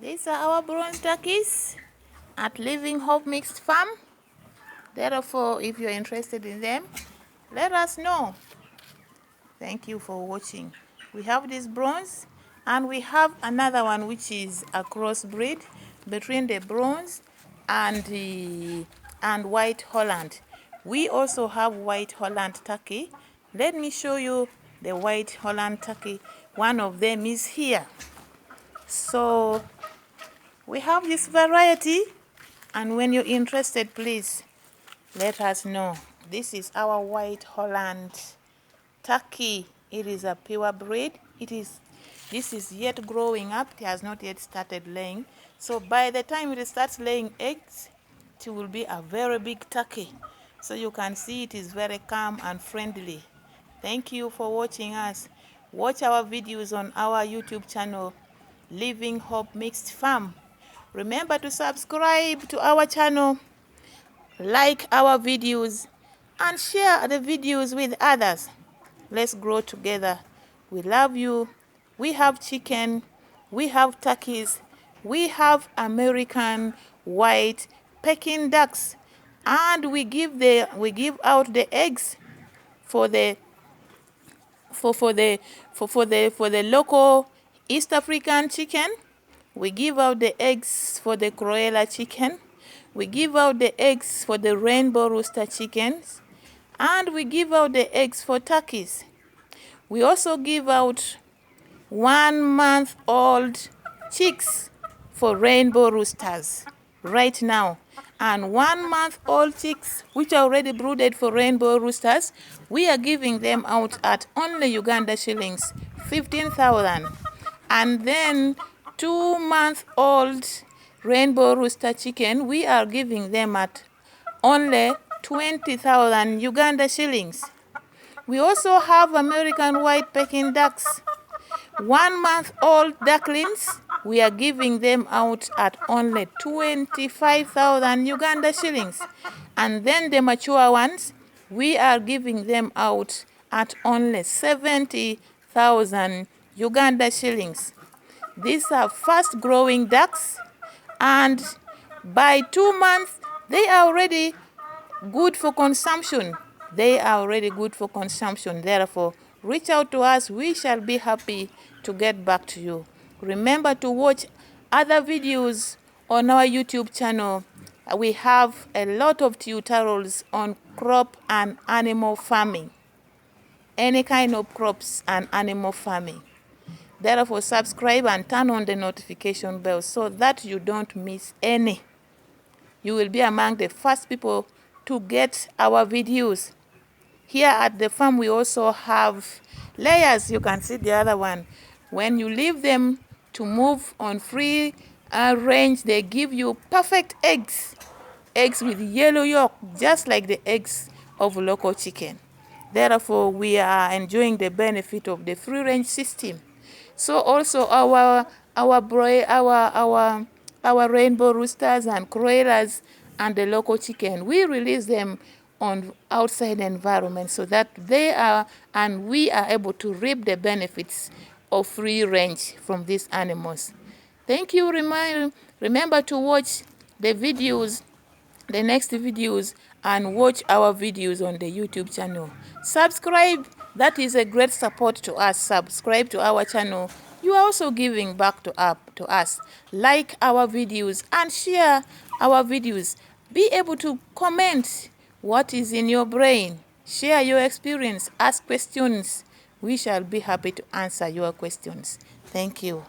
These are our bronze turkeys at Living Hope Mixed Farm. Therefore, if you're interested in them, let us know. Thank you for watching. We have this bronze and we have another one which is a crossbreed between the bronze and white Holland. We also have white Holland turkey. Let me show you the white Holland turkey. One of them is here. So we have this variety, and when you're interested, please let us know. This is our white Holland turkey. It is a pure breed. This is yet growing up. It has not yet started laying. So by the time it starts laying eggs, it will be a very big turkey. So you can see it is very calm and friendly. Thank you for watching us. Watch our videos on our YouTube channel, Living Hope Mixed Farm. Remember to subscribe to our channel, like our videos, and share the videos with others. Let's grow together. We love you. We have chicken, we have turkeys, we have American white Peking ducks, and we give out the eggs for the local East African chicken. We give out the eggs for the Croiler chicken. We give out the eggs for the rainbow rooster chickens. And we give out the eggs for turkeys. We also give out 1-month-old chicks for rainbow roosters right now. And 1-month-old chicks, which are already brooded for rainbow roosters, we are giving them out at only Uganda shillings 15,000. And then 2-month-old rainbow rooster chicken, we are giving them at only 20,000 Uganda shillings. We also have American white Peking ducks. 1-month-old ducklings, we are giving them out at only 25,000 Uganda shillings. And then the mature ones, we are giving them out at only 70,000 Uganda shillings. These are fast-growing ducks, and by 2 months, they are already good for consumption. Therefore, reach out to us. We shall be happy to get back to you. Remember to watch other videos on our YouTube channel. We have a lot of tutorials on crop and animal farming. Any kind of crops and animal farming. Therefore, subscribe and turn on the notification bell so that you don't miss any. You will be among the first people to get our videos. Here at the farm, we also have layers. You can see the other one. When you leave them to move on free range, they give you perfect eggs. Eggs with yellow yolk, just like the eggs of local chicken. Therefore, we are enjoying the benefit of the free range system. So also our rainbow roosters and croilers and the local chicken, we release them on outside environment so that they are and we are able to reap the benefits of free range from these animals. Thank you. Remember to watch the videos, the next videos, and watch our videos on the YouTube channel. Subscribe. That is a great support to us. Subscribe to our channel. You are also giving back to us. Like our videos and share our videos. Be able to comment what is in your brain. Share your experience. Ask questions. We shall be happy to answer your questions. Thank you.